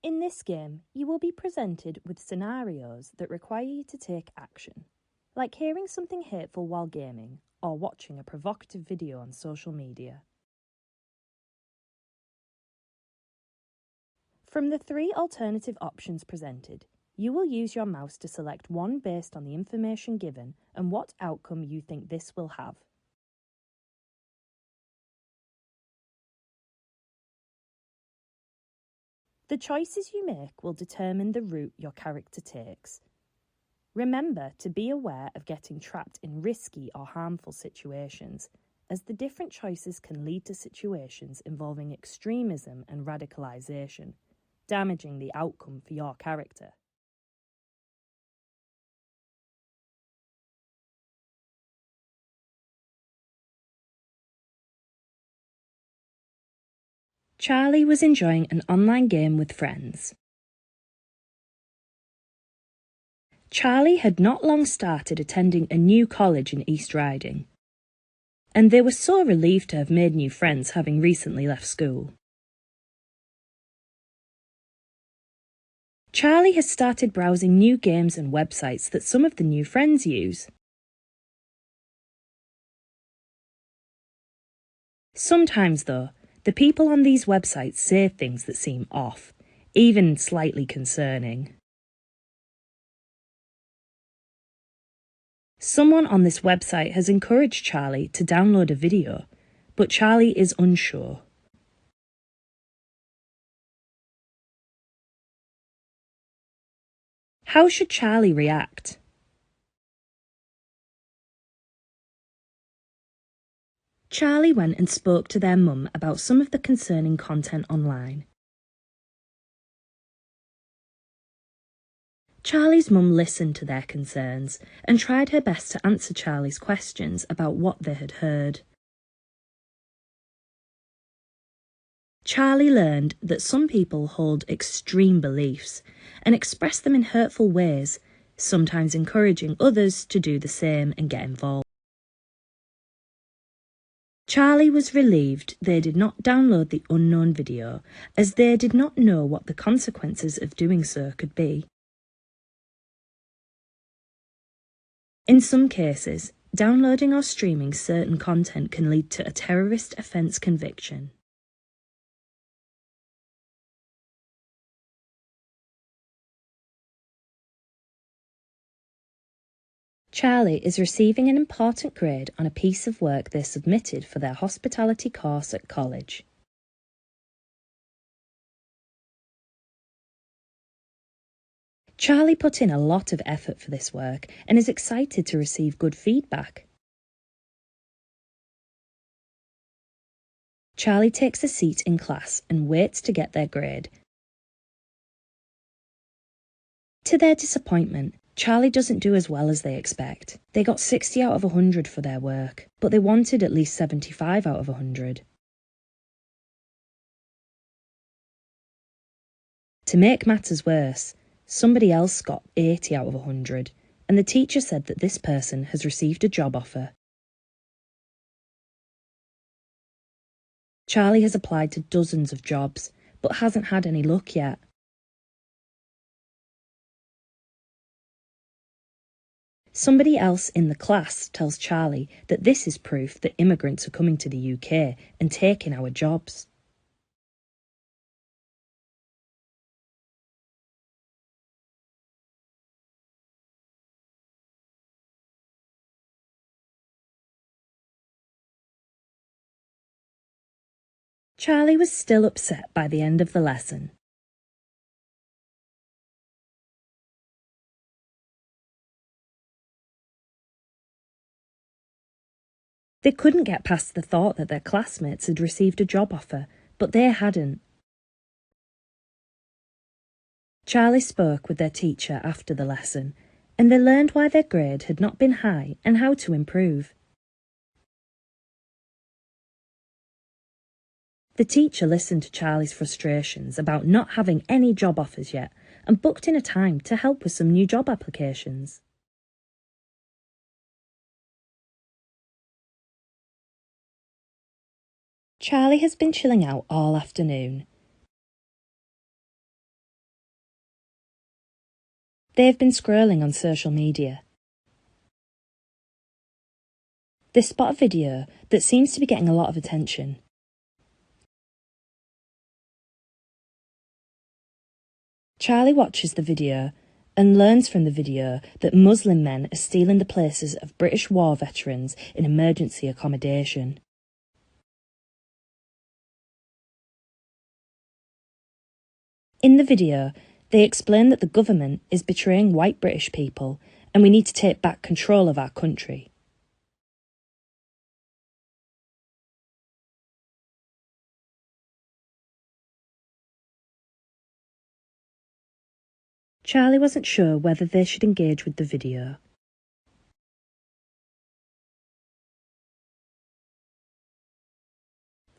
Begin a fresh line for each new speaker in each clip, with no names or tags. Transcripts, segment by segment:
In this game, you will be presented with scenarios that require you to take action, like hearing something hateful while gaming or watching a provocative video on social media. From the 3 alternative options presented, you will use your mouse to select one based on the information given and what outcome you think this will have. The choices you make will determine the route your character takes. Remember to be aware of getting trapped in risky or harmful situations, as the different choices can lead to situations involving extremism and radicalisation, damaging the outcome for your character. Charlie was enjoying an online game with friends. Charlie had not long started attending a new college in East Riding, and they were so relieved to have made new friends having recently left school. Charlie has started browsing new games and websites that some of the new friends use. Sometimes, though, the people on these websites say things that seem off, even slightly concerning. Someone on this website has encouraged Charlie to download a video, but Charlie is unsure. How should Charlie react? Charlie went and spoke to their mum about some of the concerning content online. Charlie's mum listened to their concerns and tried her best to answer Charlie's questions about what they had heard. Charlie learned that some people hold extreme beliefs and express them in hurtful ways, sometimes encouraging others to do the same and get involved. Charlie was relieved they did not download the unknown video, as they did not know what the consequences of doing so could be. In some cases, downloading or streaming certain content can lead to a terrorist offence conviction. Charlie is receiving an important grade on a piece of work they submitted for their hospitality course at college. Charlie put in a lot of effort for this work and is excited to receive good feedback. Charlie takes a seat in class and waits to get their grade. To their disappointment, Charlie doesn't do as well as they expect. They got 60 out of 100 for their work, but they wanted at least 75 out of 100. To make matters worse, somebody else got 80 out of 100, and the teacher said that this person has received a job offer. Charlie has applied to dozens of jobs, but hasn't had any luck yet. Somebody else in the class tells Charlie that this is proof that immigrants are coming to the UK and taking our jobs. Charlie was still upset by the end of the lesson. They couldn't get past the thought that their classmates had received a job offer, but they hadn't. Charlie spoke with their teacher after the lesson, and they learned why their grade had not been high and how to improve. The teacher listened to Charlie's frustrations about not having any job offers yet and booked in a time to help with some new job applications. Charlie has been chilling out all afternoon. They have been scrolling on social media. They spot a video that seems to be getting a lot of attention. Charlie watches the video and learns from the video that Muslim men are stealing the places of British war veterans in emergency accommodation. In the video, they explain that the government is betraying white British people and we need to take back control of our country. Charlie wasn't sure whether they should engage with the video.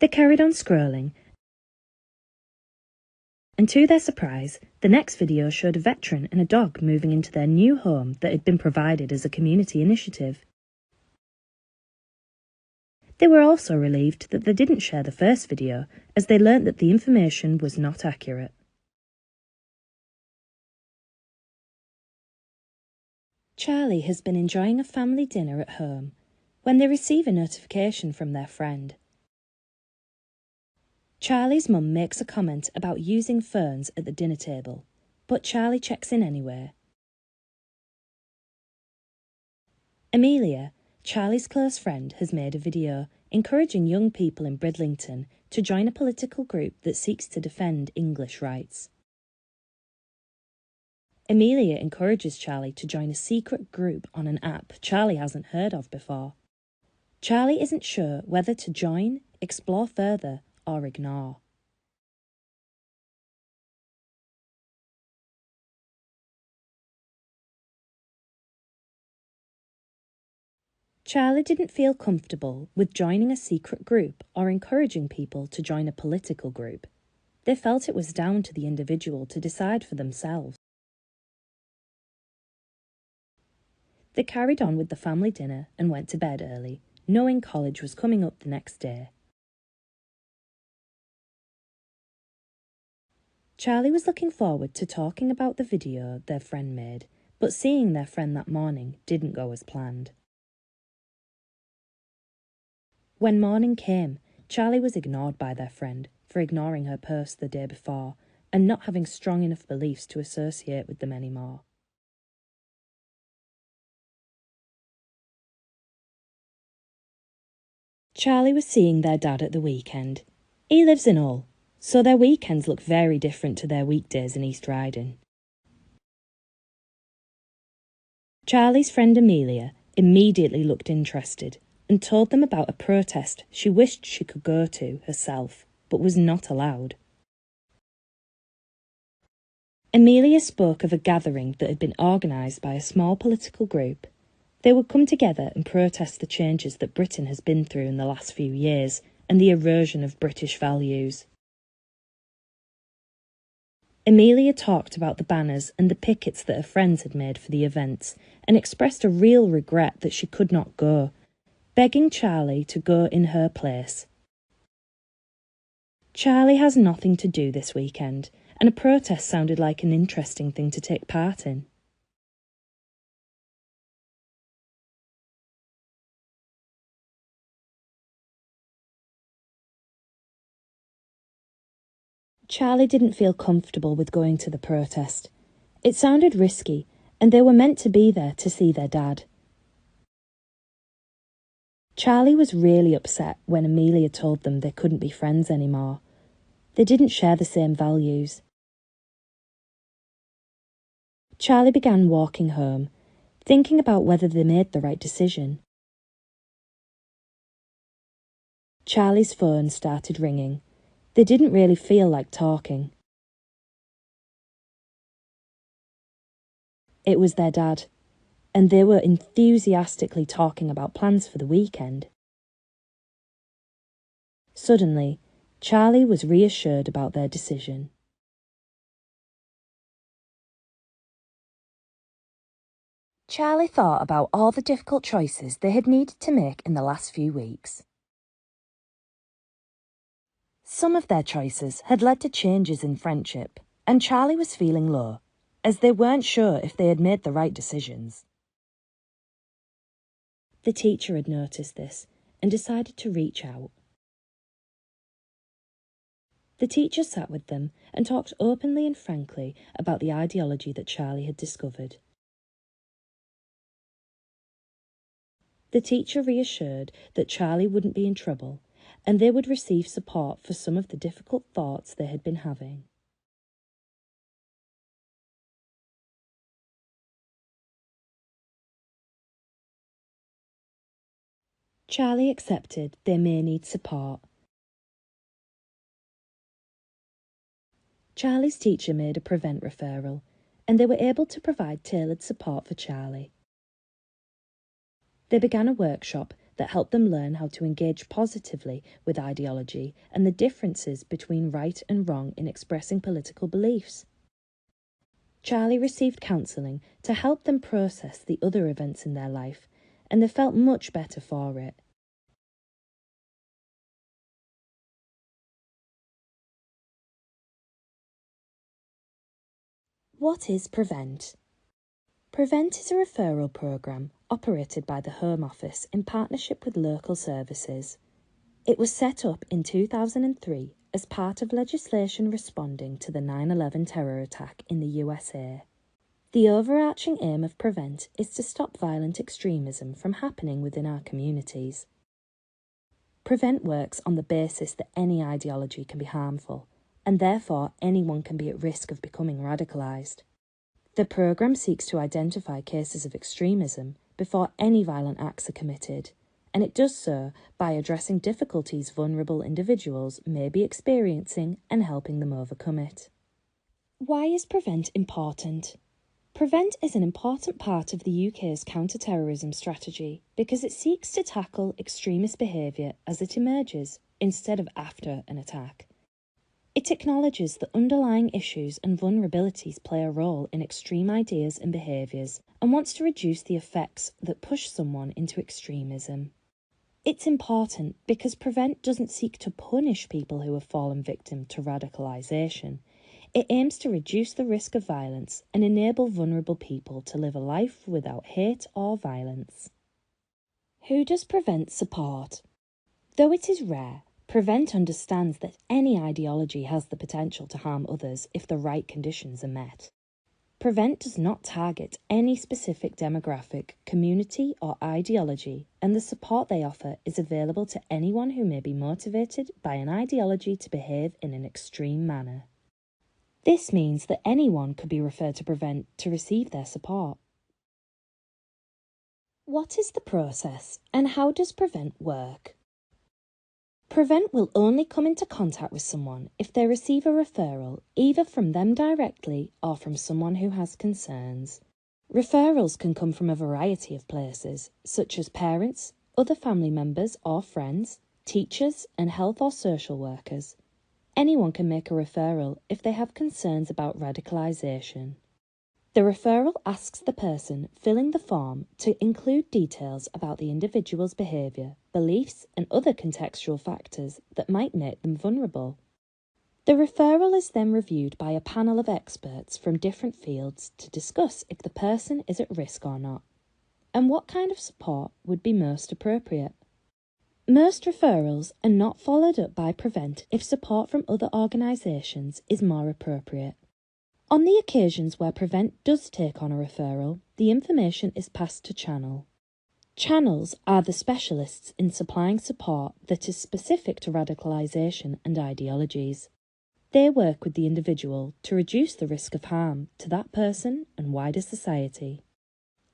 They carried on scrolling, and to their surprise, the next video showed a veteran and a dog moving into their new home that had been provided as a community initiative. They were also relieved that they didn't share the first video, as they learnt that the information was not accurate. Charlie has been enjoying a family dinner at home when they receive a notification from their friend. Charlie's mum makes a comment about using phones at the dinner table, but Charlie checks in anyway. Amelia, Charlie's close friend, has made a video encouraging young people in Bridlington to join a political group that seeks to defend English rights. Amelia encourages Charlie to join a secret group on an app Charlie hasn't heard of before. Charlie isn't sure whether to join, explore further, or ignore. Charlie didn't feel comfortable with joining a secret group or encouraging people to join a political group. They felt it was down to the individual to decide for themselves. They carried on with the family dinner and went to bed early, knowing college was coming up the next day. Charlie was looking forward to talking about the video their friend made, but seeing their friend that morning didn't go as planned. When morning came, Charlie was ignored by their friend for ignoring her post the day before and not having strong enough beliefs to associate with them anymore. Charlie was seeing their dad at the weekend. He lives in Hull, so their weekends look very different to their weekdays in East Riding. Charlie's friend Amelia immediately looked interested and told them about a protest she wished she could go to herself, but was not allowed. Amelia spoke of a gathering that had been organised by a small political group. They would come together and protest the changes that Britain has been through in the last few years and the erosion of British values. Amelia talked about the banners and the pickets that her friends had made for the events and expressed a real regret that she could not go, begging Charlie to go in her place. Charlie has nothing to do this weekend, and a protest sounded like an interesting thing to take part in. Charlie didn't feel comfortable with going to the protest. It sounded risky, and they were meant to be there to see their dad. Charlie was really upset when Amelia told them they couldn't be friends anymore. They didn't share the same values. Charlie began walking home, thinking about whether they made the right decision. Charlie's phone started ringing. They didn't really feel like talking. It was their dad, and they were enthusiastically talking about plans for the weekend. Suddenly, Charlie was reassured about their decision. Charlie thought about all the difficult choices they had needed to make in the last few weeks. Some of their choices had led to changes in friendship, and Charlie was feeling low. as they weren't sure if they had made the right decisions. The teacher had noticed this and decided to reach out. The teacher sat with them and talked openly and frankly about the ideology that Charlie had discovered. The teacher reassured that Charlie wouldn't be in trouble and they would receive support for some of the difficult thoughts they had been having. Charlie accepted they may need support. Charlie's teacher made a PREVENT referral, and they were able to provide tailored support for Charlie. They began a workshop that helped them learn how to engage positively with ideology and the differences between right and wrong in expressing political beliefs. Charlie received counselling to help them process the other events in their life, and they felt much better for it. What is PREVENT? PREVENT is a referral programme operated by the Home Office in partnership with local services. It was set up in 2003 as part of legislation responding to the 9/11 terror attack in the USA. The overarching aim of PREVENT is to stop violent extremism from happening within our communities. PREVENT works on the basis that any ideology can be harmful, and therefore anyone can be at risk of becoming radicalised. The programme seeks to identify cases of extremism before any violent acts are committed, and it does so by addressing difficulties vulnerable individuals may be experiencing and helping them overcome it. Why is PREVENT important? PREVENT is an important part of the UK's counter-terrorism strategy because it seeks to tackle extremist behaviour as it emerges instead of after an attack. It acknowledges that underlying issues and vulnerabilities play a role in extreme ideas and behaviours and wants to reduce the effects that push someone into extremism. It's important because PREVENT doesn't seek to punish people who have fallen victim to radicalisation. It aims to reduce the risk of violence and enable vulnerable people to live a life without hate or violence. Who does PREVENT support? Though it is rare, PREVENT understands that any ideology has the potential to harm others if the right conditions are met. PREVENT does not target any specific demographic, community or ideology, and the support they offer is available to anyone who may be motivated by an ideology to behave in an extreme manner. This means that anyone could be referred to PREVENT to receive their support. What is the process and how does PREVENT work? PREVENT will only come into contact with someone if they receive a referral either from them directly or from someone who has concerns. Referrals can come from a variety of places, such as parents, other family members or friends, teachers and health or social workers. Anyone can make a referral if they have concerns about radicalisation. The referral asks the person filling the form to include details about the individual's behaviour, beliefs and other contextual factors that might make them vulnerable. The referral is then reviewed by a panel of experts from different fields to discuss if the person is at risk or not, and what kind of support would be most appropriate. Most referrals are not followed up by PREVENT if support from other organisations is more appropriate. On the occasions where PREVENT does take on a referral, the information is passed to Channel. Channels are the specialists in supplying support that is specific to radicalisation and ideologies. They work with the individual to reduce the risk of harm to that person and wider society.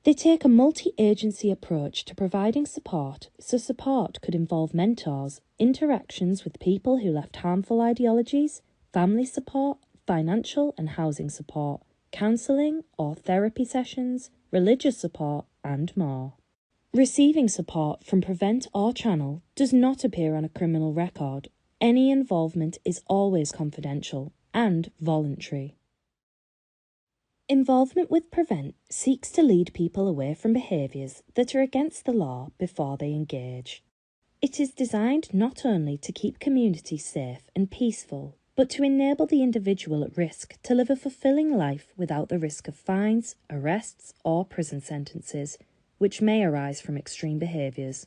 They take a multi-agency approach to providing support, so support could involve mentors, interactions with people who left harmful ideologies, family support, financial and housing support, counselling or therapy sessions, religious support and more. Receiving support from PREVENT or Channel does not appear on a criminal record. Any involvement is always confidential and voluntary. Involvement with PREVENT seeks to lead people away from behaviours that are against the law before they engage. It is designed not only to keep communities safe and peaceful, but to enable the individual at risk to live a fulfilling life without the risk of fines, arrests, or prison sentences, which may arise from extreme behaviours.